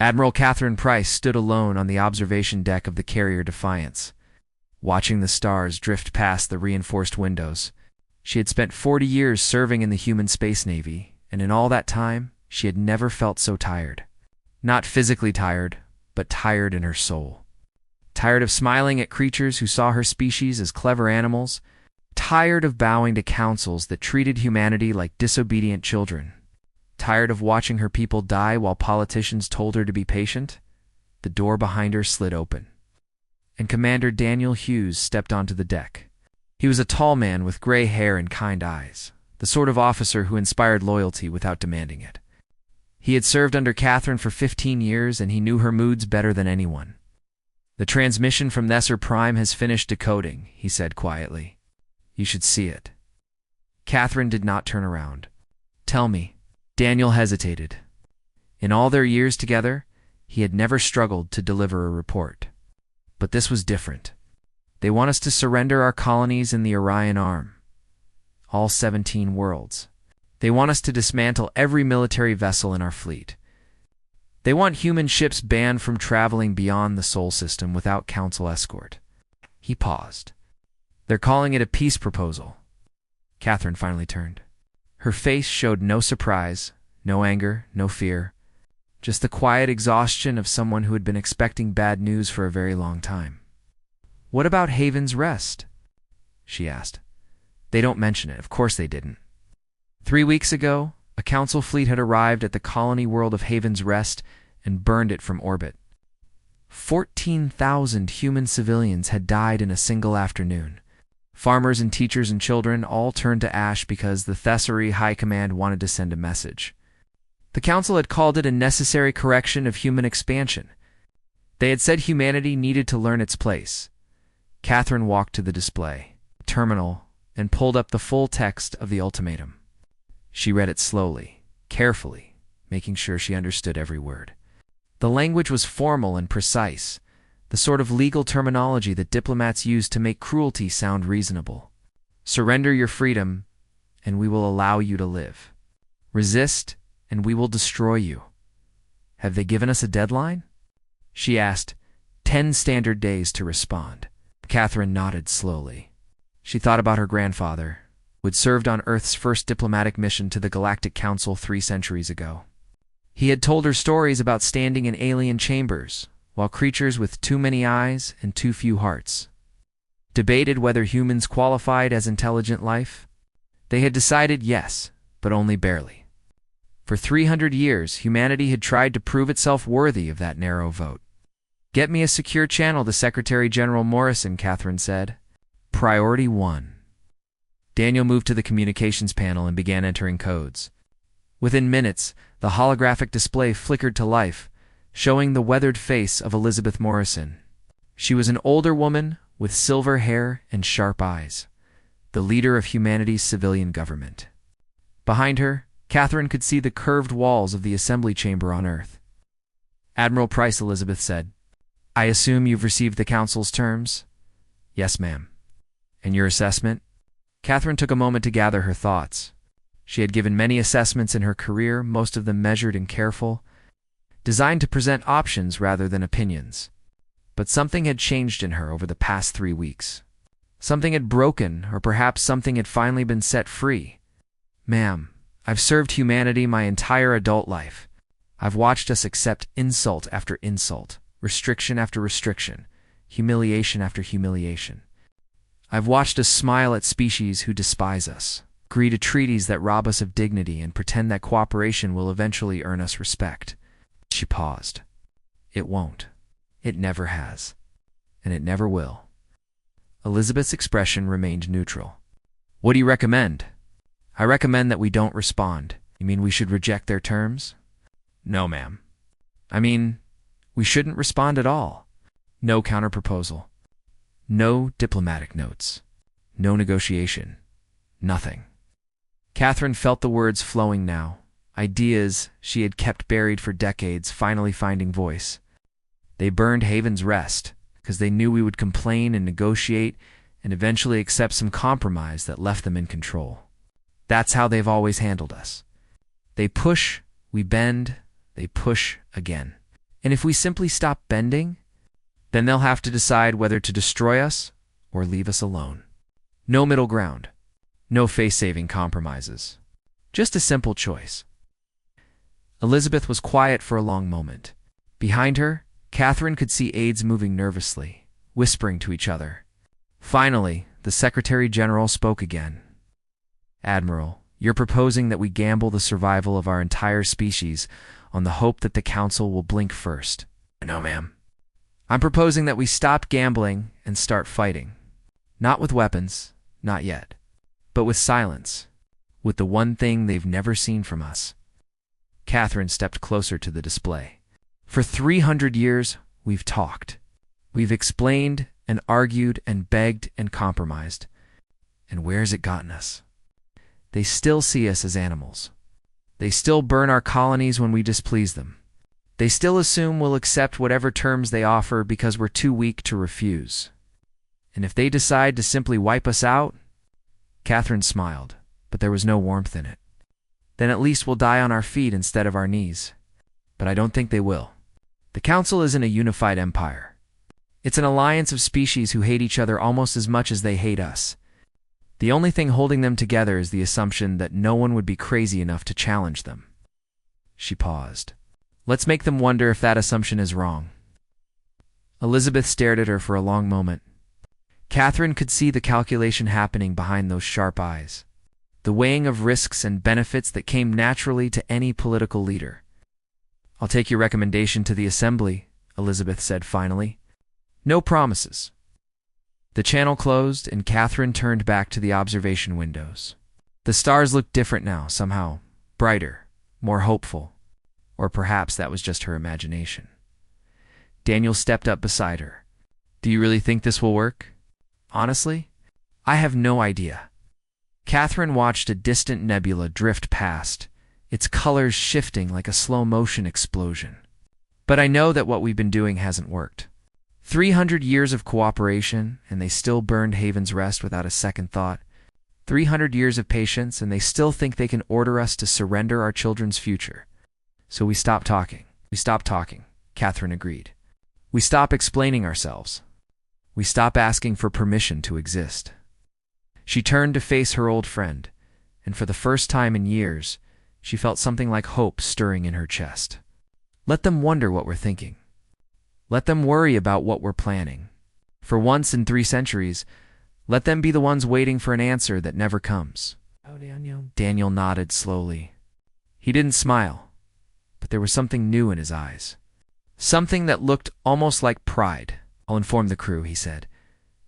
Admiral Catherine Price stood alone on the observation deck of the carrier Defiance, watching the stars drift past the reinforced windows. She had spent 40 years serving in the human space navy, and in all that time, she had never felt so tired. Not physically tired, but tired in her soul. Tired of smiling at creatures who saw her species as clever animals. Tired of bowing to councils that treated humanity like disobedient children. Tired of watching her people die while politicians told her to be patient. The door behind her slid open, and Commander Daniel Hughes stepped onto the deck. He was a tall man with gray hair and kind eyes, the sort of officer who inspired loyalty without demanding it. He had served under Catherine for 15 years, and he knew her moods better than anyone. "The transmission from Nesser Prime has finished decoding," he said quietly. "You should see it." Catherine did not turn around. "Tell me." Daniel hesitated. In all their years together, he had never struggled to deliver a report. But this was different. "They want us to surrender our colonies in the Orion Arm. All 17 worlds. They want us to dismantle every military vessel in our fleet. They want human ships banned from traveling beyond the Sol system without council escort." He paused. "They're calling it a peace proposal." Catherine finally turned. Her face showed no surprise, no anger, no fear, just the quiet exhaustion of someone who had been expecting bad news for a very long time. "What about Haven's Rest?" she asked. "They don't mention it. Of course they didn't." 3 weeks ago, a council fleet had arrived at the colony world of Haven's Rest and burned it from orbit. 14,000 human civilians had died in a single afternoon. Farmers and teachers and children all turned to ash because the Thessaly High Command wanted to send a message. The council had called it a necessary correction of human expansion. They had said humanity needed to learn its place. Catherine walked to the display terminal and pulled up the full text of the ultimatum. She read it slowly, carefully, making sure she understood every word. The language was formal and precise, the sort of legal terminology that diplomats use to make cruelty sound reasonable. "Surrender your freedom, and we will allow you to live. Resist, and we will destroy you." "Have they given us a deadline?" she asked. 10 standard days to respond. Catherine nodded slowly. She thought about her grandfather, who had served on Earth's first diplomatic mission to the Galactic Council 3 centuries ago. He had told her stories about standing in alien chambers, while creatures with too many eyes and too few hearts debated whether humans qualified as intelligent life. They had decided yes, but only barely. For 300 years, humanity had tried to prove itself worthy of that narrow vote. "Get me a secure channel to Secretary General Morrison," Catherine said. "Priority 1. Daniel moved to the communications panel and began entering codes. Within minutes, the holographic display flickered to life, showing the weathered face of Elizabeth Morrison. She was an older woman with silver hair and sharp eyes, the leader of humanity's civilian government. Behind her, Catherine could see the curved walls of the assembly chamber on Earth. "Admiral Price," Elizabeth said, "I assume you've received the Council's terms?" "Yes, ma'am." "And your assessment?" Catherine took a moment to gather her thoughts. She had given many assessments in her career, most of them measured and careful, designed to present options rather than opinions. But something had changed in her over the past 3 weeks. Something had broken, or perhaps something had finally been set free. "Ma'am, I've served humanity my entire adult life. I've watched us accept insult after insult, restriction after restriction, humiliation after humiliation. I've watched us smile at species who despise us, agree to treaties that rob us of dignity, and pretend that cooperation will eventually earn us respect." She paused. "It won't. It never has. And it never will." Elizabeth's expression remained neutral. "What do you recommend?" "I recommend that we don't respond." "You mean we should reject their terms?" "No, ma'am. I mean, we shouldn't respond at all. No counterproposal. No diplomatic notes. No negotiation. Nothing." Catherine felt the words flowing now, ideas she had kept buried for decades finally finding voice. They burned Haven's Rest because they knew we would complain and negotiate and eventually accept some compromise that left them in control. That's how they've always handled us. They push, we bend, they push again. And if we simply stop bending, then they'll have to decide whether to destroy us or leave us alone. No middle ground. No face-saving compromises. Just a simple choice. Elizabeth was quiet for a long moment. Behind her, Catherine could see aides moving nervously, whispering to each other. Finally, the Secretary General spoke again. Admiral, you're proposing that we gamble the survival of our entire species on the hope that the Council will blink first. No, ma'am. I'm proposing that we stop gambling and start fighting. Not with weapons, not yet, but with silence, with the one thing they've never seen from us. Catherine stepped closer to the display. For 300 years, we've talked. We've explained and argued and begged and compromised. And where's it gotten us? They still see us as animals. They still burn our colonies when we displease them. They still assume we'll accept whatever terms they offer because we're too weak to refuse. And if they decide to simply wipe us out, Catherine smiled, but there was no warmth in it. Then at least we'll die on our feet instead of our knees. But I don't think they will. The Council isn't a unified empire. It's an alliance of species who hate each other almost as much as they hate us. The only thing holding them together is the assumption that no one would be crazy enough to challenge them. She paused. Let's make them wonder if that assumption is wrong. Elizabeth stared at her for a long moment. Catherine could see the calculation happening behind those sharp eyes, the weighing of risks and benefits that came naturally to any political leader. I'll take your recommendation to the Assembly, Elizabeth said finally. No promises. The channel closed, and Catherine turned back to the observation windows. The stars looked different now, somehow. Brighter, more hopeful. Or perhaps that was just her imagination. Daniel stepped up beside her. Do you really think this will work? Honestly, I have no idea. Catherine watched a distant nebula drift past, its colors shifting like a slow-motion explosion. But I know that what we've been doing hasn't worked. 300 years of cooperation, and they still burned Haven's Rest without a second thought. 300 years of patience, and they still think they can order us to surrender our children's future. So we stop talking. We stop talking, Catherine agreed. We stop explaining ourselves. We stop asking for permission to exist. She turned to face her old friend, and for the first time in years, she felt something like hope stirring in her chest. Let them wonder what we're thinking. Let them worry about what we're planning. For once in 3 centuries, let them be the ones waiting for an answer that never comes. Daniel nodded slowly. He didn't smile, but there was something new in his eyes. Something that looked almost like pride. I'll inform the crew, he said.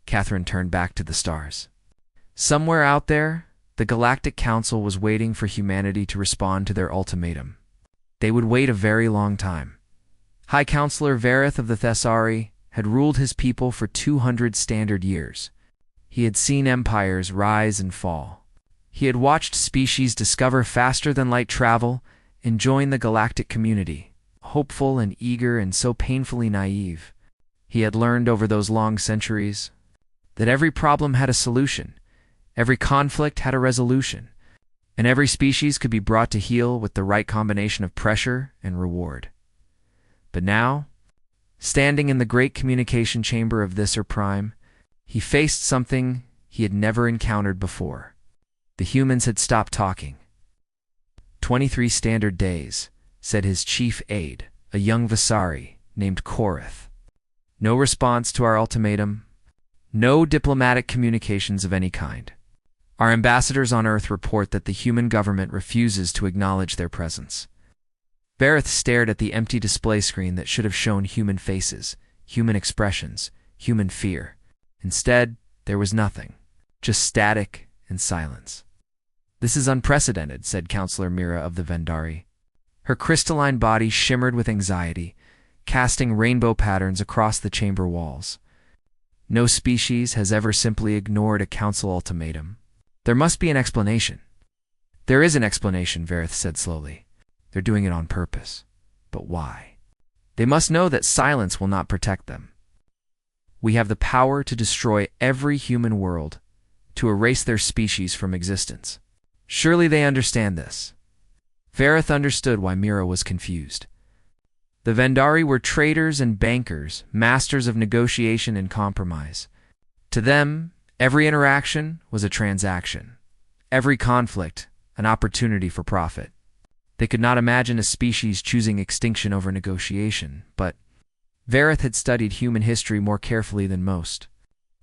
Catherine turned back to the stars. Somewhere out there, the Galactic Council was waiting for humanity to respond to their ultimatum. They would wait a very long time. High Counselor Vareth of the Thessari had ruled his people for 200 standard years. He had seen empires rise and fall. He had watched species discover faster-than-light travel and join the galactic community, hopeful and eager and so painfully naive. He had learned over those long centuries that every problem had a solution, every conflict had a resolution, and every species could be brought to heel with the right combination of pressure and reward. But now, standing in the great communication chamber of Visser Prime, he faced something he had never encountered before. The humans had stopped talking. 23 standard days, said his chief aide, a young Visari named Korith. No response to our ultimatum, no diplomatic communications of any kind. Our ambassadors on Earth report that the human government refuses to acknowledge their presence. Vareth stared at the empty display screen that should have shown human faces, human expressions, human fear. Instead, there was nothing, just static and silence. This is unprecedented, said Counselor Mira of the Vendari. Her crystalline body shimmered with anxiety, casting rainbow patterns across the chamber walls. No species has ever simply ignored a council ultimatum. There must be an explanation. There is an explanation, Vareth said slowly. They're doing it on purpose. But why? They must know that silence will not protect them. We have the power to destroy every human world, to erase their species from existence. Surely they understand this. Vareth understood why Mira was confused. The Vendari were traders and bankers, masters of negotiation and compromise. To them, every interaction was a transaction, every conflict an opportunity for profit. They could not imagine a species choosing extinction over negotiation, but Vareth had studied human history more carefully than most.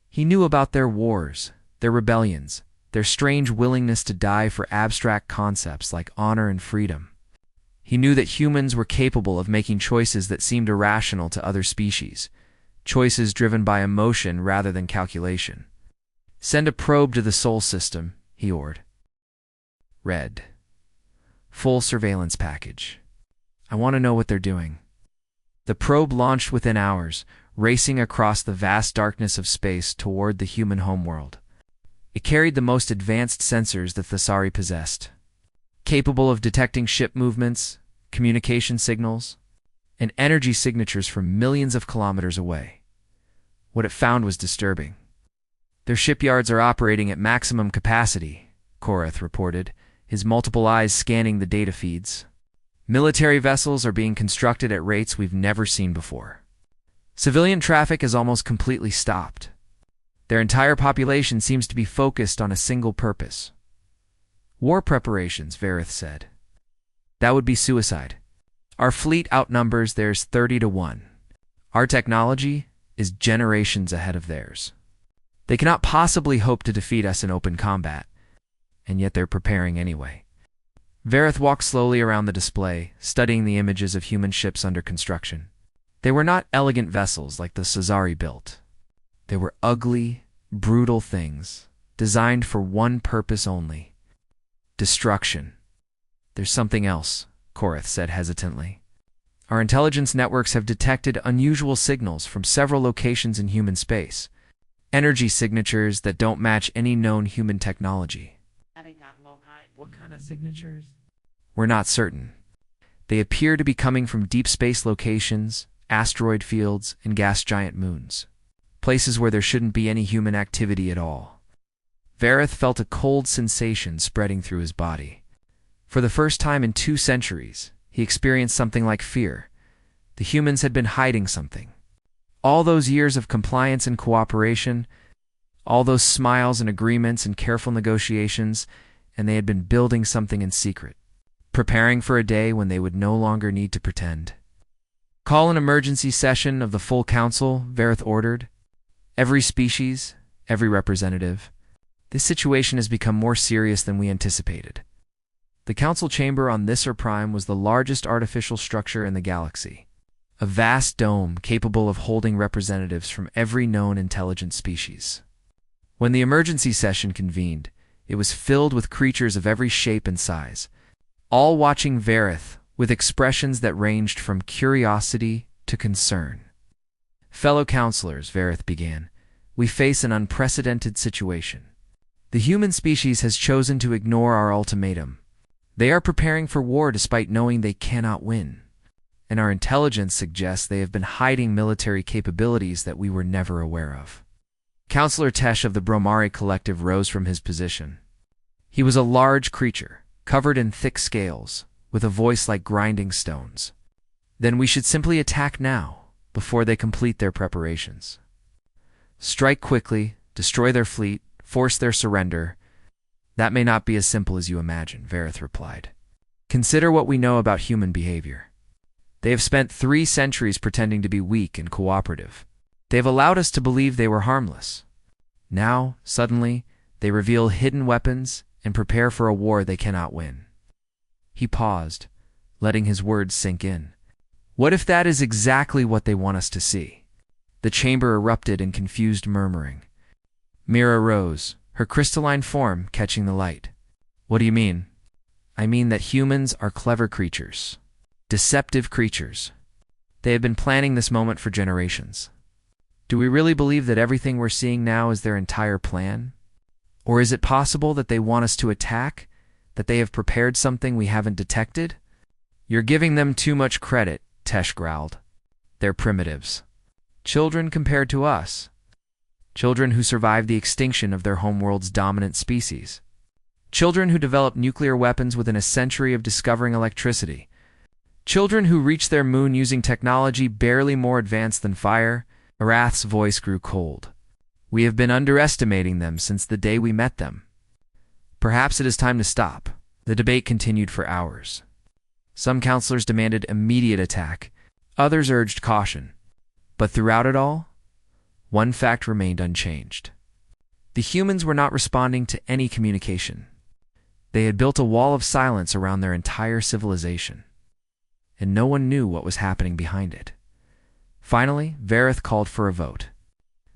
He knew about their wars, their rebellions, their strange willingness to die for abstract concepts like honor and freedom. He knew that humans were capable of making choices that seemed irrational to other species, choices driven by emotion rather than calculation. "Send a probe to the Sol system," he ordered. Red. Full surveillance package. I want to know what they're doing. The probe launched within hours, racing across the vast darkness of space toward the human homeworld. It carried the most advanced sensors that Thesari possessed, capable of detecting ship movements, communication signals, and energy signatures from millions of kilometers away. What it found was disturbing. "Their shipyards are operating at maximum capacity," Korath reported, his multiple eyes scanning the data feeds. "Military vessels are being constructed at rates we've never seen before. Civilian traffic is almost completely stopped. Their entire population seems to be focused on a single purpose." "War preparations," Vareth said. "That would be suicide. Our fleet outnumbers theirs 30 to 1. Our technology is generations ahead of theirs. They cannot possibly hope to defeat us in open combat, and yet they're preparing anyway." Vareth walked slowly around the display, studying the images of human ships under construction. They were not elegant vessels like the Cesari built. They were ugly, brutal things, designed for one purpose only: destruction. "There's something else," Korath said hesitantly. "Our intelligence networks have detected unusual signals from several locations in human space, energy signatures that don't match any known human technology." "What kind of signatures?" "We're not certain. They appear to be coming from deep space locations, asteroid fields, and gas giant moons, places where there shouldn't be any human activity at all." Vareth felt a cold sensation spreading through his body. For the first time in 2 centuries, he experienced something like fear. The humans had been hiding something. All those years of compliance and cooperation, all those smiles and agreements and careful negotiations, and they had been building something in secret, preparing for a day when they would no longer need to pretend. "Call an emergency session of the full council," Vareth ordered. "Every species, every representative. This situation has become more serious than we anticipated." The council chamber on Thisar Prime was the largest artificial structure in the galaxy, a vast dome capable of holding representatives from every known intelligent species. When the emergency session convened, it was filled with creatures of every shape and size, all watching Vareth with expressions that ranged from curiosity to concern. "Fellow counselors," Vareth began, "we face an unprecedented situation. The human species has chosen to ignore our ultimatum. They are preparing for war despite knowing they cannot win, and our intelligence suggests they have been hiding military capabilities that we were never aware of." Counselor Tesh of the Bromari Collective rose from his position. He was a large creature, covered in thick scales, with a voice like grinding stones. "Then we should simply attack now, before they complete their preparations. Strike quickly, destroy their fleet, force their surrender." "That may not be as simple as you imagine," Vareth replied. "Consider what we know about human behavior. They have spent 3 centuries pretending to be weak and cooperative. They have allowed us to believe they were harmless. Now, suddenly, they reveal hidden weapons and prepare for a war they cannot win." He paused, letting his words sink in. "What if that is exactly what they want us to see?" The chamber erupted in confused murmuring. Mira rose, her crystalline form catching the light. "What do you mean?" "I mean that humans are clever creatures. Deceptive creatures. They have been planning this moment for generations. Do we really believe that everything we're seeing now is their entire plan? Or is it possible that they want us to attack, that they have prepared something we haven't detected?" "You're giving them too much credit," Tesh growled. "They're primitives. Children compared to us. Children who survived the extinction of their homeworld's dominant species. Children who developed nuclear weapons within a century of discovering electricity. Children who reach their moon using technology barely more advanced than fire. Arath's voice grew cold. We have been underestimating them since the day we met them. Perhaps it is time to stop. The debate continued for hours. Some counselors demanded immediate attack. Others urged caution. But throughout it all, one fact remained unchanged. The humans were not responding to any communication. They had built a wall of silence around their entire civilization, and no one knew what was happening behind it. Finally, Vareth called for a vote.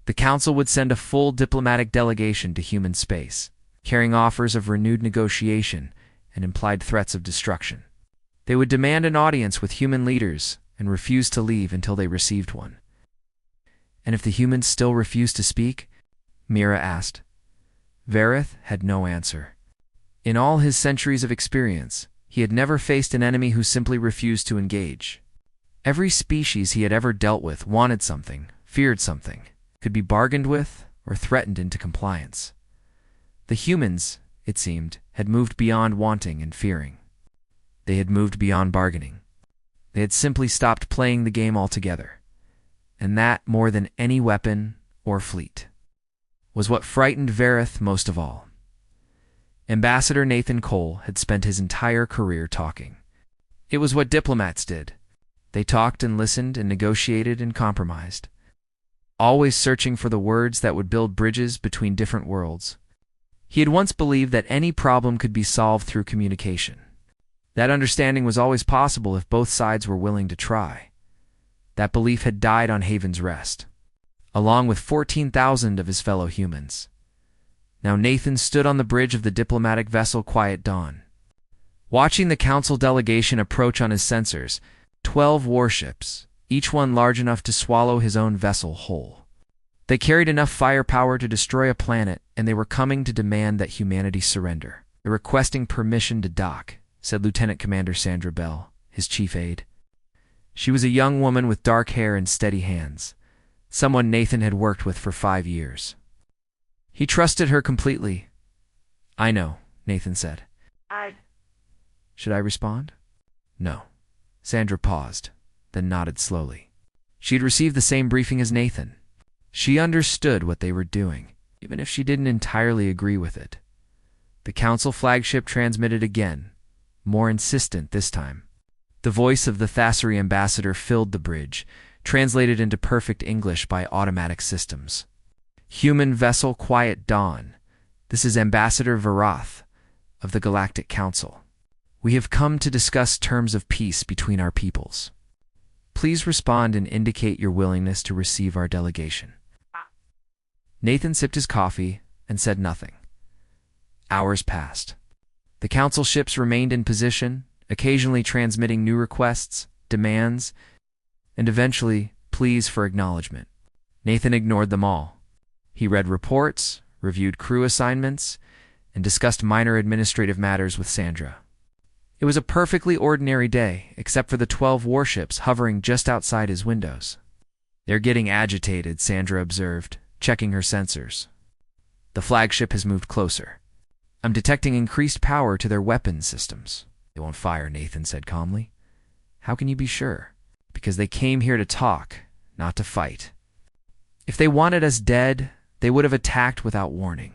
The council would send a full diplomatic delegation to human space, carrying offers of renewed negotiation and implied threats of destruction. They would demand an audience with human leaders and refuse to leave until they received one. And if the humans still refused to speak? Mira asked. Vareth had no answer. In all his centuries of experience, he had never faced an enemy who simply refused to engage. Every species he had ever dealt with wanted something, feared something, could be bargained with, or threatened into compliance. The humans, it seemed, had moved beyond wanting and fearing. They had moved beyond bargaining. They had simply stopped playing the game altogether. And that, more than any weapon or fleet, was what frightened Vareth most of all. Ambassador Nathan Cole had spent his entire career talking. It was what diplomats did. They talked and listened and negotiated and compromised, always searching for the words that would build bridges between different worlds. He had once believed that any problem could be solved through communication. That understanding was always possible if both sides were willing to try. That belief had died on Haven's Rest, along with 14,000 of his fellow humans. Now Nathan stood on the bridge of the diplomatic vessel Quiet Dawn, watching the council delegation approach on his sensors, 12 warships, each one large enough to swallow his own vessel whole. They carried enough firepower to destroy a planet, and they were coming to demand that humanity surrender. They're requesting permission to dock, said Lieutenant Commander Sandra Bell, his chief aide. She was a young woman with dark hair and steady hands, someone Nathan had worked with for 5 years. He trusted her completely. I know, Nathan said. Should I respond? No. Sandra paused, then nodded slowly. She had received the same briefing as Nathan. She understood what they were doing, even if she didn't entirely agree with it. The council flagship transmitted again, more insistent this time. The voice of the Thassary ambassador filled the bridge, translated into perfect English by automatic systems. Human vessel Quiet Dawn. This is Ambassador Varath of the Galactic Council. We have come to discuss terms of peace between our peoples. Please respond and indicate your willingness to receive our delegation. Nathan sipped his coffee and said nothing. Hours passed. The council ships remained in position, occasionally transmitting new requests, demands, and eventually pleas for acknowledgement. Nathan ignored them all. He read reports, reviewed crew assignments, and discussed minor administrative matters with Sandra. It was a perfectly ordinary day, except for the 12 warships hovering just outside his windows. They're getting agitated, Sandra observed, checking her sensors. The flagship has moved closer. I'm detecting increased power to their weapons systems. They won't fire, Nathan said calmly. How can you be sure? Because they came here to talk, not to fight. If they wanted us dead, they would have attacked without warning.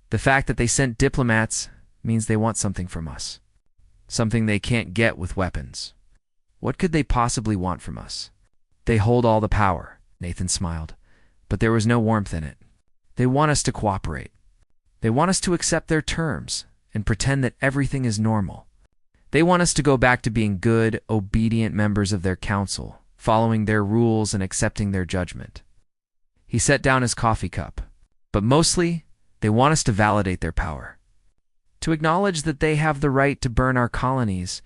The fact that they sent diplomats means they want something from us. Something they can't get with weapons. What could they possibly want from us? They hold all the power, Nathan smiled, but there was no warmth in it. They want us to cooperate. They want us to accept their terms and pretend that everything is normal. They want us to go back to being good, obedient members of their council, following their rules and accepting their judgment. He set down his coffee cup. But mostly, they want us to validate their power. To acknowledge that they have the right to burn our colonies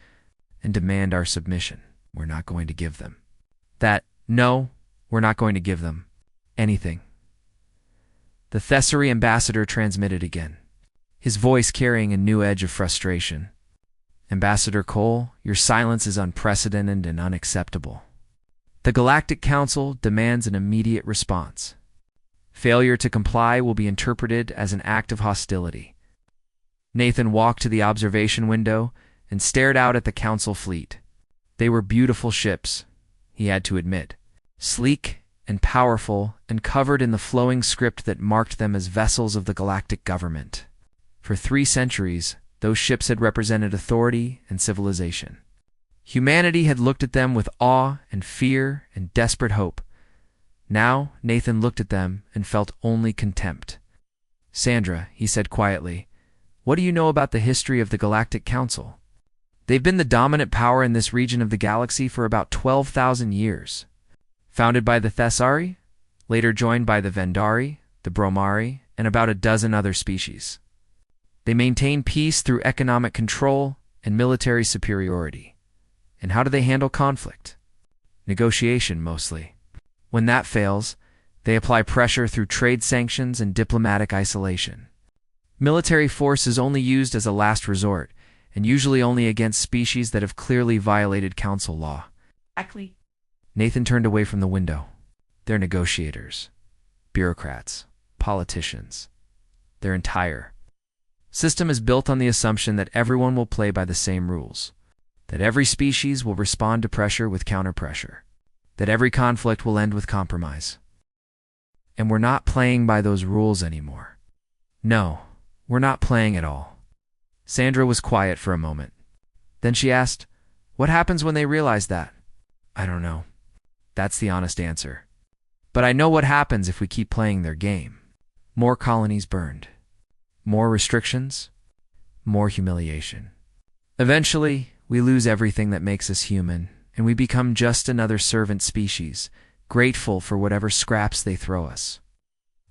and demand our submission. We're not going to give them. No, we're not going to give them anything. The Thessaly ambassador transmitted again, his voice carrying a new edge of frustration. Ambassador Cole, your silence is unprecedented and unacceptable. The Galactic Council demands an immediate response. Failure to comply will be interpreted as an act of hostility. Nathan walked to the observation window and stared out at the council fleet. They were beautiful ships, he had to admit, sleek and powerful and covered in the flowing script that marked them as vessels of the galactic government. For 3 centuries, those ships had represented authority and civilization. Humanity had looked at them with awe and fear and desperate hope. Now, Nathan looked at them and felt only contempt. "Sandra," he said quietly, "what do you know about the history of the Galactic Council? They've been the dominant power in this region of the galaxy for about 12,000 years. Founded by the Thessari, later joined by the Vendari, the Bromari, and about a dozen other species. They maintain peace through economic control and military superiority. And how do they handle conflict? Negotiation, mostly. When that fails, they apply pressure through trade sanctions and diplomatic isolation. Military force is only used as a last resort, and usually only against species that have clearly violated council law." Exactly. Nathan turned away from the window. "They're negotiators, bureaucrats, politicians. Their entire system is built on the assumption that everyone will play by the same rules, that every species will respond to pressure with counter-pressure, that every conflict will end with compromise. And we're not playing by those rules anymore. No, we're not playing at all." Sandra was quiet for a moment. Then she asked, "What happens when they realize that?" "I don't know." That's the honest answer. "But I know what happens if we keep playing their game. More colonies burned. More restrictions. More humiliation. Eventually, we lose everything that makes us human, and we become just another servant species, grateful for whatever scraps they throw us."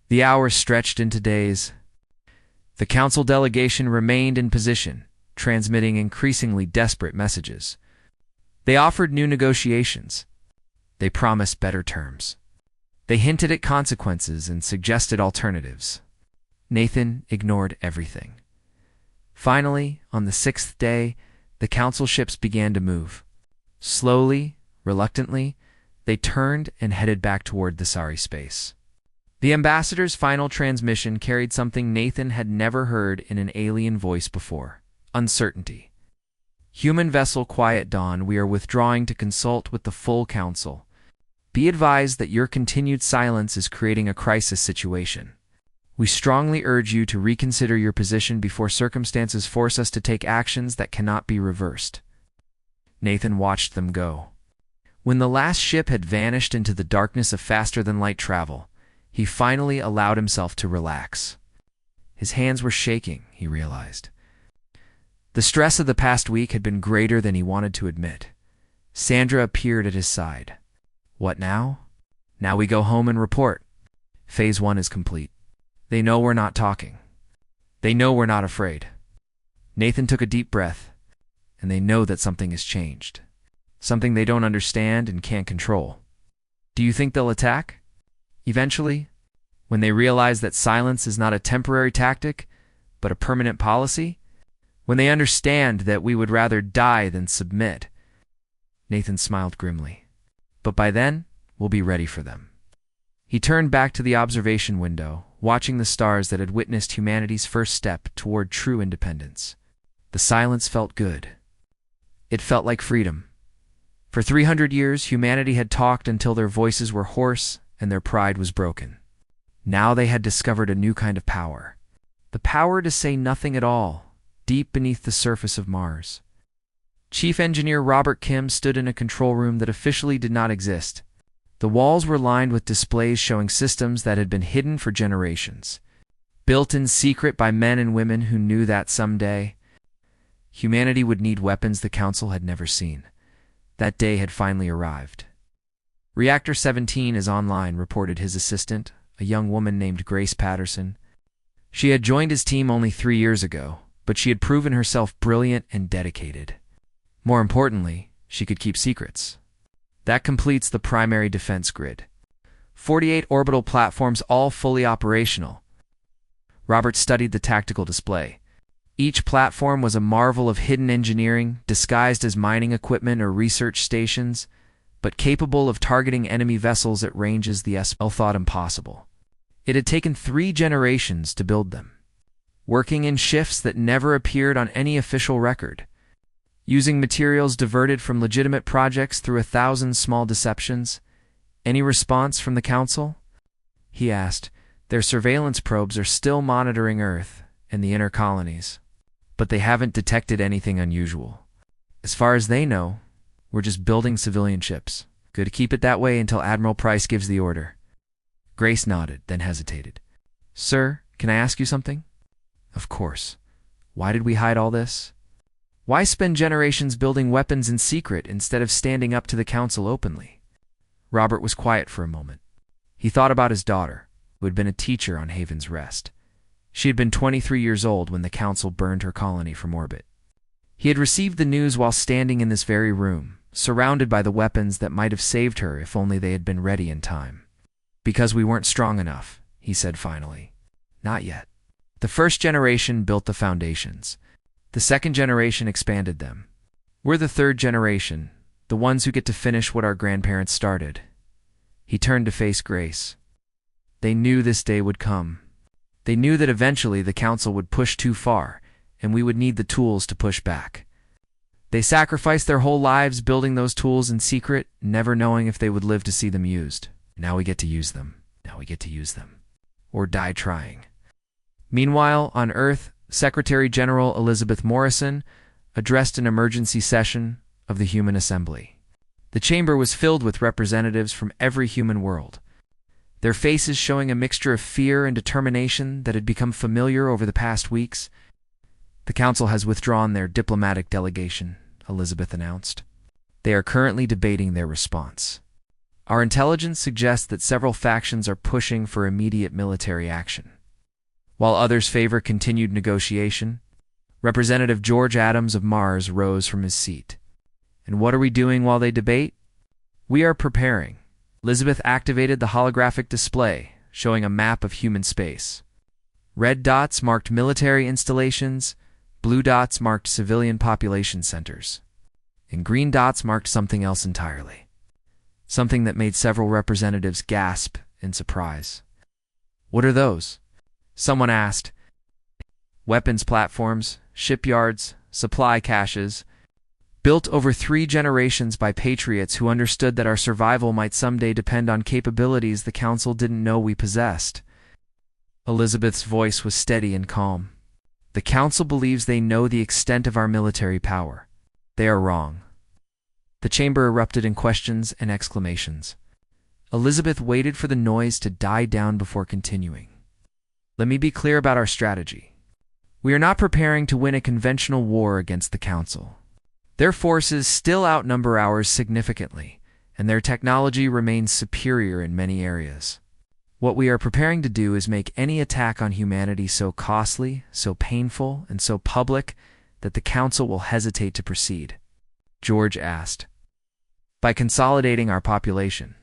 The hours stretched into days. The council delegation remained in position, transmitting increasingly desperate messages. They offered new negotiations. They promised better terms. They hinted at consequences and suggested alternatives. Nathan ignored everything. Finally, on the 6th day, the council ships began to move. Slowly, reluctantly, they turned and headed back toward the Sari space. The ambassador's final transmission carried something Nathan had never heard in an alien voice before: uncertainty. "Human vessel Quiet Dawn, we are withdrawing to consult with the full council. Be advised that your continued silence is creating a crisis situation. We strongly urge you to reconsider your position before circumstances force us to take actions that cannot be reversed." Nathan watched them go. When the last ship had vanished into the darkness of faster-than-light travel, he finally allowed himself to relax. His hands were shaking, he realized. The stress of the past week had been greater than he wanted to admit. Sandra appeared at his side. "What now?" "Now we go home and report. Phase 1 is complete. They know we're not talking. They know we're not afraid." Nathan took a deep breath, and they know that something has changed. Something they don't understand and can't control. "Do you think they'll attack? Eventually, when they realize that silence is not a temporary tactic, but a permanent policy? When they understand that we would rather die than submit?" Nathan smiled grimly. "But by then, we'll be ready for them." He turned back to the observation window, watching the stars that had witnessed humanity's first step toward true independence. The silence felt good. It felt like freedom. For 300 years, humanity had talked until their voices were hoarse and their pride was broken. Now they had discovered a new kind of power. The power to say nothing at all, deep beneath the surface of Mars. Chief Engineer Robert Kim stood in a control room that officially did not exist. The walls were lined with displays showing systems that had been hidden for generations, built in secret by men and women who knew that someday humanity would need weapons the Council had never seen. That day had finally arrived. "Reactor 17 is online," reported his assistant, a young woman named Grace Patterson. She had joined his team only 3 years ago, but she had proven herself brilliant and dedicated. More importantly, she could keep secrets. That completes the primary defense grid. 48 orbital platforms, all fully operational. Robert studied the tactical display. Each platform was a marvel of hidden engineering, disguised as mining equipment or research stations, but capable of targeting enemy vessels at ranges the SL thought impossible. It had taken 3 generations to build them, working in shifts that never appeared on any official record. using materials diverted from legitimate projects through 1,000 small deceptions. Any response from the Council? He asked. Their surveillance probes are still monitoring Earth and the inner colonies, but they haven't detected anything unusual. As far as they know, we're just building civilian ships. Good to keep it that way until Admiral Price gives the order. Grace nodded, then hesitated. Sir, can I ask you something? Of course. Why did we hide all this? Why spend generations building weapons in secret instead of standing up to the Council openly? Robert was quiet for a moment. He thought about his daughter, who had been a teacher on Haven's Rest. She had been 23 years old when the Council burned her colony from orbit. He had received the news while standing in this very room, surrounded by the weapons that might have saved her if only they had been ready in time. Because we weren't strong enough, he said finally. Not yet. The first generation built the foundations. The second generation expanded them. We're the third generation, the ones who get to finish what our grandparents started. He turned to face Grace. They knew this day would come. They knew that eventually the Council would push too far, and we would need the tools to push back. They sacrificed their whole lives building those tools in secret, never knowing if they would live to see them used. Now we get to use them. Now we get to use them. Or die trying. Meanwhile, on Earth, Secretary General Elizabeth Morrison addressed an emergency session of the Human Assembly. The chamber was filled with representatives from every human world, their faces showing a mixture of fear and determination that had become familiar over the past weeks. The Council has withdrawn their diplomatic delegation, Elizabeth announced. They are currently debating their response. Our intelligence suggests that several factions are pushing for immediate military action, while others favor continued negotiation. Representative George Adams of Mars rose from his seat. And what are we doing while they debate? We are preparing. Elizabeth activated the holographic display, showing a map of human space. Red dots marked military installations, blue dots marked civilian population centers, and green dots marked something else entirely. Something that made several representatives gasp in surprise. What are those? Someone asked. Weapons platforms, shipyards, supply caches, built over 3 generations by patriots who understood that our survival might someday depend on capabilities the Council didn't know we possessed. Elizabeth's voice was steady and calm. The Council believes they know the extent of our military power. They are wrong. The chamber erupted in questions and exclamations. Elizabeth waited for the noise to die down before continuing. Let me be clear about our strategy. We are not preparing to win a conventional war against the Council. Their forces still outnumber ours significantly, and their technology remains superior in many areas. What we are preparing to do is make any attack on humanity so costly, so painful, and so public that the Council will hesitate to proceed. George asked. By consolidating our population.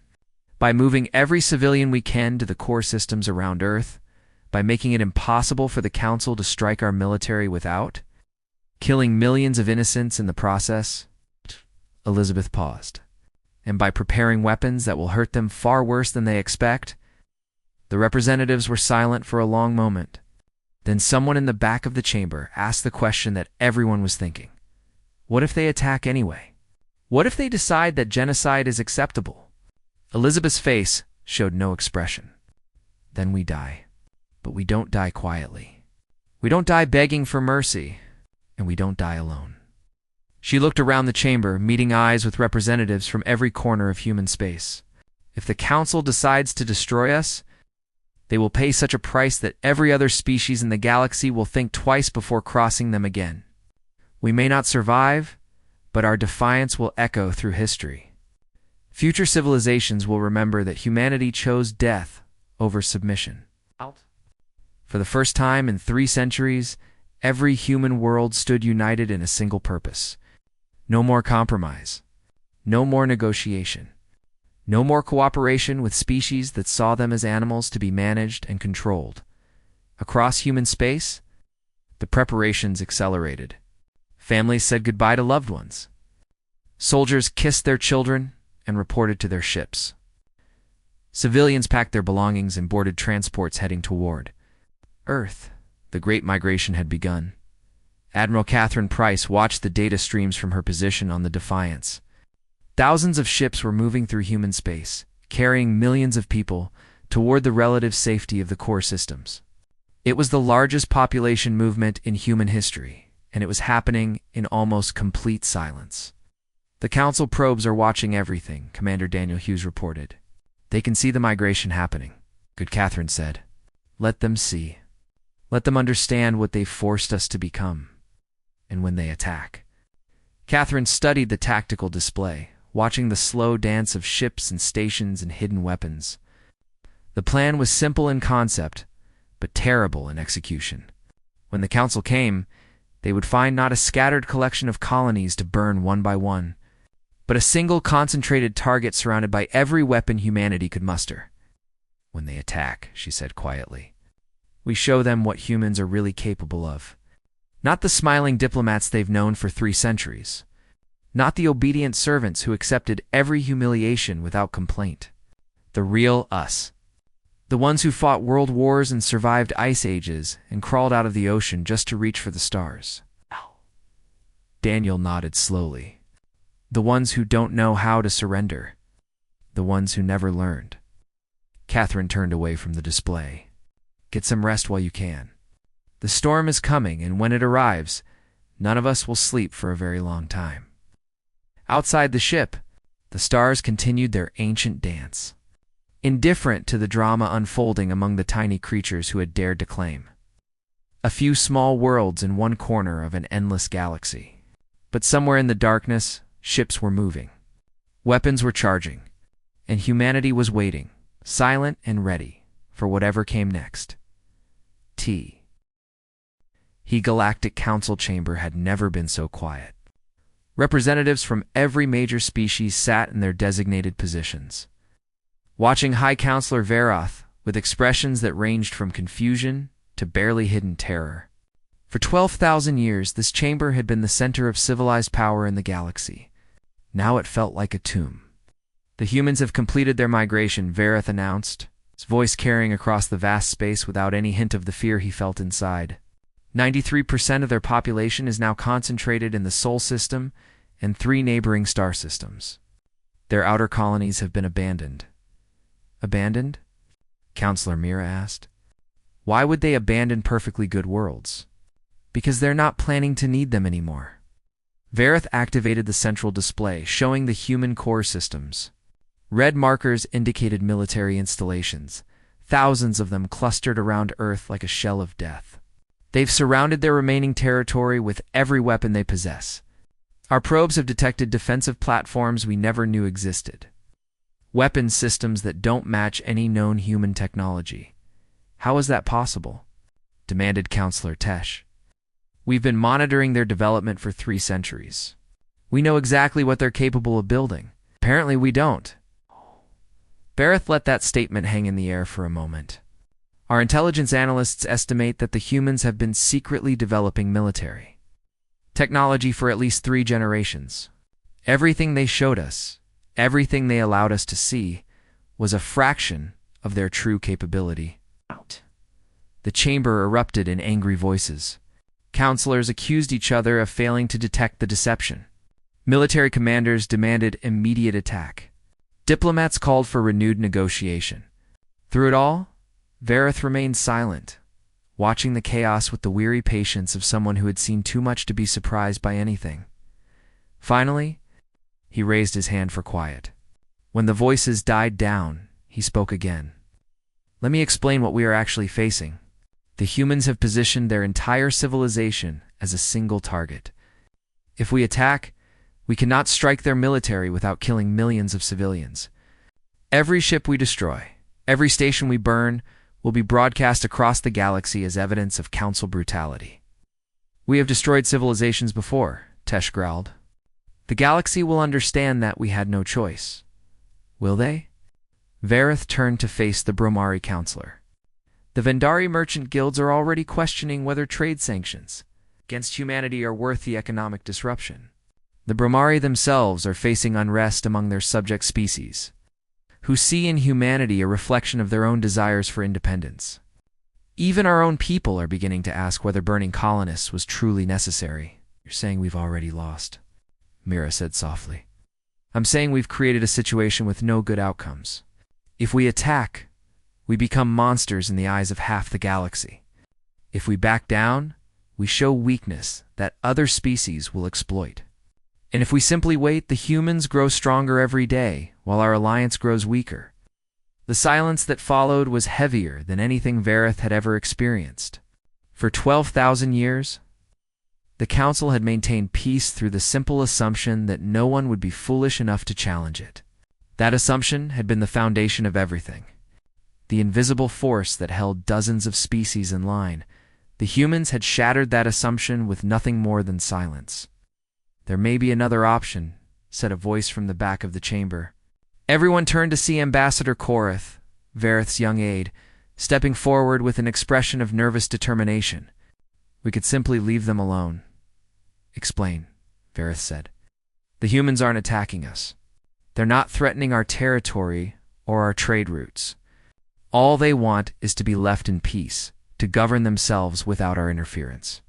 By moving every civilian we can to the core systems around Earth. By making it impossible for the Council to strike our military without. Killing millions of innocents in the process. Elizabeth paused. And by preparing weapons that will hurt them far worse than they expect. The representatives were silent for a long moment. Then someone in the back of the chamber asked the question that everyone was thinking. What if they attack anyway? What if they decide that genocide is acceptable? Elizabeth's face showed no expression. Then we die. But we don't die quietly. We don't die begging for mercy. And we don't die alone. She looked around the chamber, meeting eyes with representatives from every corner of human space. If the Council decides to destroy us, they will pay such a price that every other species in the galaxy will think twice before crossing them again. We may not survive, but our defiance will echo through history. Future civilizations will remember that humanity chose death over submission. For the first time in 3 centuries, every human world stood united in a single purpose. No more compromise. No more negotiation. No more cooperation with species that saw them as animals to be managed and controlled. Across human space, the preparations accelerated. Families said goodbye to loved ones. Soldiers kissed their children and reported to their ships. Civilians packed their belongings and boarded transports heading toward Earth. The Great Migration had begun, Admiral Catherine Price watched the data streams from her position on the Defiance. Thousands of ships were moving through human space, carrying millions of people toward the relative safety of the core systems. It was the largest population movement in human history, and it was happening in almost complete silence. "The Council probes are watching everything," Commander Daniel Hughes reported. "They can see the migration happening," Good Catherine said. "Let them see. Let them understand what they've forced us to become. And when they attack." Catherine studied the tactical display, watching the slow dance of ships and stations and hidden weapons. The plan was simple in concept, but terrible in execution. When the Council came, they would find not a scattered collection of colonies to burn one by one, but a single concentrated target surrounded by every weapon humanity could muster. "When they attack," she said quietly, "we show them what humans are really capable of. Not the smiling diplomats they've known for 3 centuries. Not the obedient servants who accepted every humiliation without complaint. The real us. The ones who fought world wars and survived ice ages and crawled out of the ocean just to reach for the stars." Daniel nodded slowly. "The ones who don't know how to surrender. The ones who never learned." Catherine turned away from the display. "Get some rest while you can. The storm is coming, and when it arrives, none of us will sleep for a very long time." Outside the ship, the stars continued their ancient dance, indifferent to the drama unfolding among the tiny creatures who had dared to claim. A few small worlds in one corner of an endless galaxy. But somewhere in the darkness, ships were moving. Weapons were charging, and humanity was waiting, silent and ready, for whatever came next. The Galactic Council chamber had never been so quiet. Representatives from every major species sat in their designated positions, watching High Counselor Veroth with expressions that ranged from confusion to barely hidden terror. For 12,000 years, this chamber had been the center of civilized power in the galaxy. Now it felt like a tomb. "The humans have completed their migration," Veroth announced, his voice carrying across the vast space without any hint of the fear he felt inside. 93% of their population is now concentrated in the Sol system and 3 neighboring star systems. Their outer colonies have been abandoned. "Abandoned?" Counselor Mira asked. "Why would they abandon perfectly good worlds?" "Because they're not planning to need them anymore." Veroth activated the central display, showing the human core systems. Red markers indicated military installations, thousands of them clustered around Earth like a shell of death. "They've surrounded their remaining territory with every weapon they possess. Our probes have detected defensive platforms we never knew existed. Weapon systems that don't match any known human technology." "How is that possible?" demanded Counselor Tesh. "We've been monitoring their development for 3 centuries. We know exactly what they're capable of building. Apparently we don't." Veroth let that statement hang in the air for a moment. "Our intelligence analysts estimate that the humans have been secretly developing military technology for at least 3 generations. Everything they showed us, everything they allowed us to see, was a fraction of their true capability." The chamber erupted in angry voices. Counselors accused each other of failing to detect the deception. Military commanders demanded immediate attack. Diplomats called for renewed negotiation. Through it all, Veroth remained silent, watching the chaos with the weary patience of someone who had seen too much to be surprised by anything. Finally, he raised his hand for quiet. When the voices died down, he spoke again. "Let me explain what we are actually facing. The humans have positioned their entire civilization as a single target. If we attack, we cannot strike their military without killing millions of civilians. Every ship we destroy, every station we burn, will be broadcast across the galaxy as evidence of Council brutality." "We have destroyed civilizations before," Tesh growled. "The galaxy will understand that we had no choice. Will they?" Veroth turned to face the Bromari counselor. "The Vendari merchant guilds are already questioning whether trade sanctions against humanity are worth the economic disruption. The Bromari themselves are facing unrest among their subject species, who see in humanity a reflection of their own desires for independence. Even our own people are beginning to ask whether burning colonists was truly necessary. You're saying we've already lost, Mira said softly. I'm saying we've created a situation with no good outcomes. If we attack, we become monsters in the eyes of half the galaxy. If we back down, we show weakness that other species will exploit. And if we simply wait, the humans grow stronger every day, while our alliance grows weaker. The silence that followed was heavier than anything Vareth had ever experienced. For 12,000 years, the Council had maintained peace through the simple assumption that no one would be foolish enough to challenge it. That assumption had been the foundation of everything. The invisible force that held dozens of species in line. The humans had shattered that assumption with nothing more than silence. There may be another option, said a voice from the back of the chamber. Everyone turned to see Ambassador Korath, Vareth's young aide, stepping forward with an expression of nervous determination. We could simply leave them alone. Explain, Vareth said. The humans aren't attacking us. They're not threatening our territory or our trade routes. All they want is to be left in peace, to govern themselves without our interference.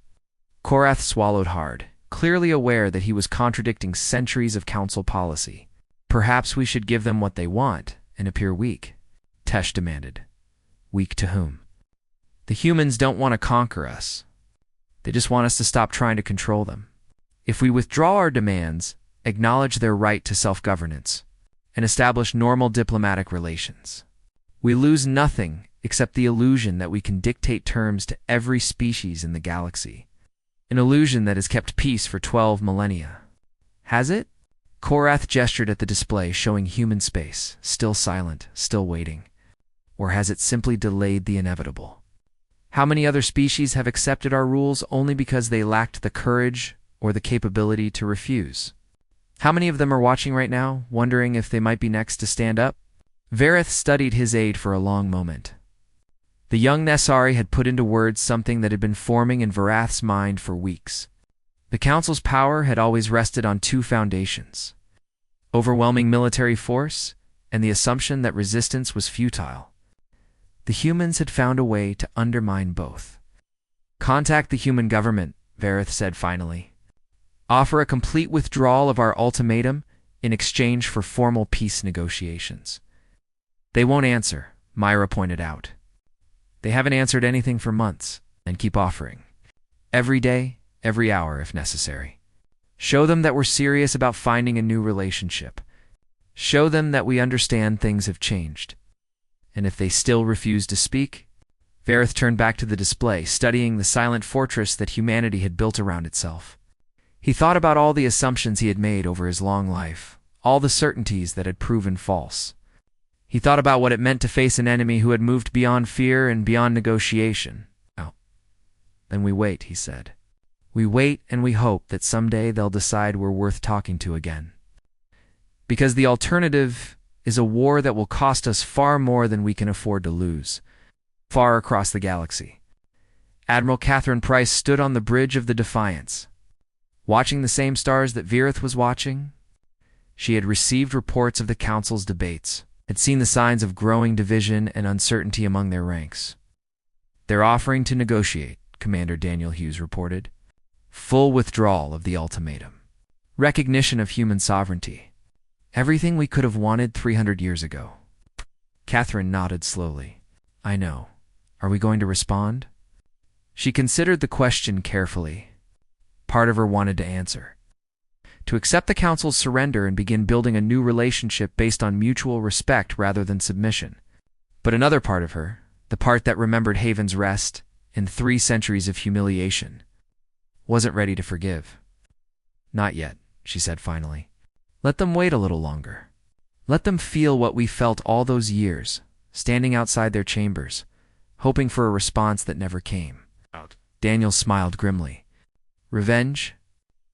Korath swallowed hard, clearly aware that he was contradicting centuries of council policy. Perhaps we should give them what they want and appear weak, Tesh demanded. Weak to whom? The humans don't want to conquer us. They just want us to stop trying to control them. If we withdraw our demands, acknowledge their right to self-governance, and establish normal diplomatic relations, we lose nothing except the illusion that we can dictate terms to every species in the galaxy. An illusion that has kept peace for 12 millennia. Has it? Korath gestured at the display showing human space, still silent, still waiting. Or has it simply delayed the inevitable? How many other species have accepted our rules only because they lacked the courage or the capability to refuse? How many of them are watching right now, wondering if they might be next to stand up? Vareth studied his aide for a long moment. The young Nessari had put into words something that had been forming in Varath's mind for weeks. The Council's power had always rested on two foundations: overwhelming military force and the assumption that resistance was futile. The humans had found a way to undermine both. Contact the human government, Vareth said finally. Offer a complete withdrawal of our ultimatum in exchange for formal peace negotiations. They won't answer, Myra pointed out. They haven't answered anything for months, and keep offering. Every day, every hour if necessary. Show them that we're serious about finding a new relationship. Show them that we understand things have changed. And if they still refuse to speak, Vareth turned back to the display, studying the silent fortress that humanity had built around itself. He thought about all the assumptions he had made over his long life, all the certainties that had proven false. He thought about what it meant to face an enemy who had moved beyond fear and beyond negotiation. Oh. Then we wait, he said. We wait and we hope that someday they'll decide we're worth talking to again. Because the alternative is a war that will cost us far more than we can afford to lose, far across the galaxy. Admiral Catherine Price stood on the bridge of the Defiance, watching the same stars that Vareth was watching. She had received reports of the Council's debates, had seen the signs of growing division and uncertainty among their ranks. They're offering to negotiate, Commander Daniel Hughes reported. Full withdrawal of the ultimatum. Recognition of human sovereignty. Everything we could have wanted 300 years ago. Catherine nodded slowly. I know. Are we going to respond? She considered the question carefully. Part of her wanted to answer. To accept the Council's surrender and begin building a new relationship based on mutual respect rather than submission. But another part of her, the part that remembered Haven's rest and 3 centuries of humiliation, wasn't ready to forgive. Not yet, she said finally. Let them wait a little longer. Let them feel what we felt all those years, standing outside their chambers, hoping for a response that never came. Daniel smiled grimly. Revenge?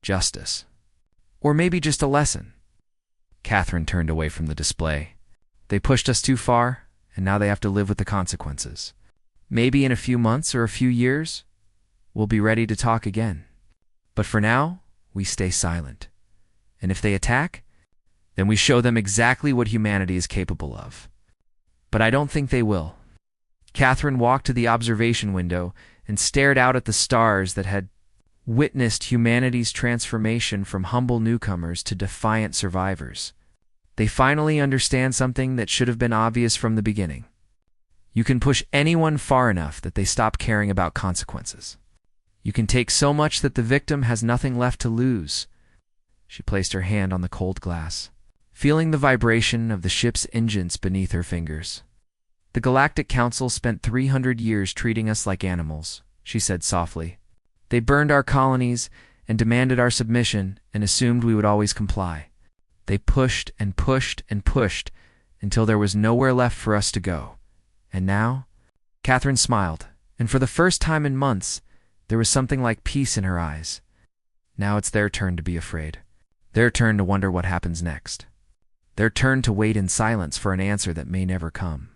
Justice. Or maybe just a lesson. Catherine turned away from the display. They pushed us too far, and now they have to live with the consequences. Maybe in a few months or a few years, we'll be ready to talk again. But for now, we stay silent. And if they attack, then we show them exactly what humanity is capable of. But I don't think they will. Catherine walked to the observation window and stared out at the stars that had witnessed humanity's transformation from humble newcomers to defiant survivors. They finally understand something that should have been obvious from the beginning. You can push anyone far enough that they stop caring about consequences. You can take so much that the victim has nothing left to lose. She placed her hand on the cold glass, feeling the vibration of the ship's engines beneath her fingers. The Galactic Council spent 300 years treating us like animals, she said softly. They burned our colonies and demanded our submission and assumed we would always comply. They pushed and pushed and pushed until there was nowhere left for us to go. And now? Catherine smiled, and for the first time in months, there was something like peace in her eyes. Now it's their turn to be afraid. Their turn to wonder what happens next. Their turn to wait in silence for an answer that may never come.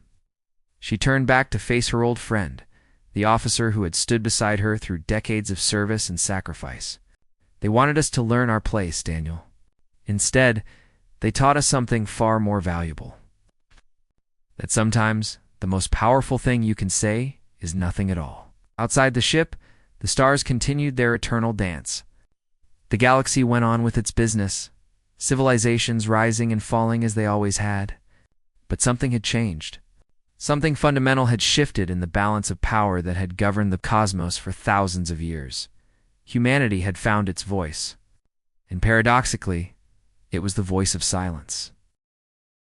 She turned back to face her old friend, the officer who had stood beside her through decades of service and sacrifice. They wanted us to learn our place, Daniel. Instead, they taught us something far more valuable. That sometimes the most powerful thing you can say is nothing at all. Outside the ship, the stars continued their eternal dance. The galaxy went on with its business, civilizations rising and falling as they always had. But something had changed. Something fundamental had shifted in the balance of power that had governed the cosmos for thousands of years. Humanity had found its voice. And paradoxically, it was the voice of silence.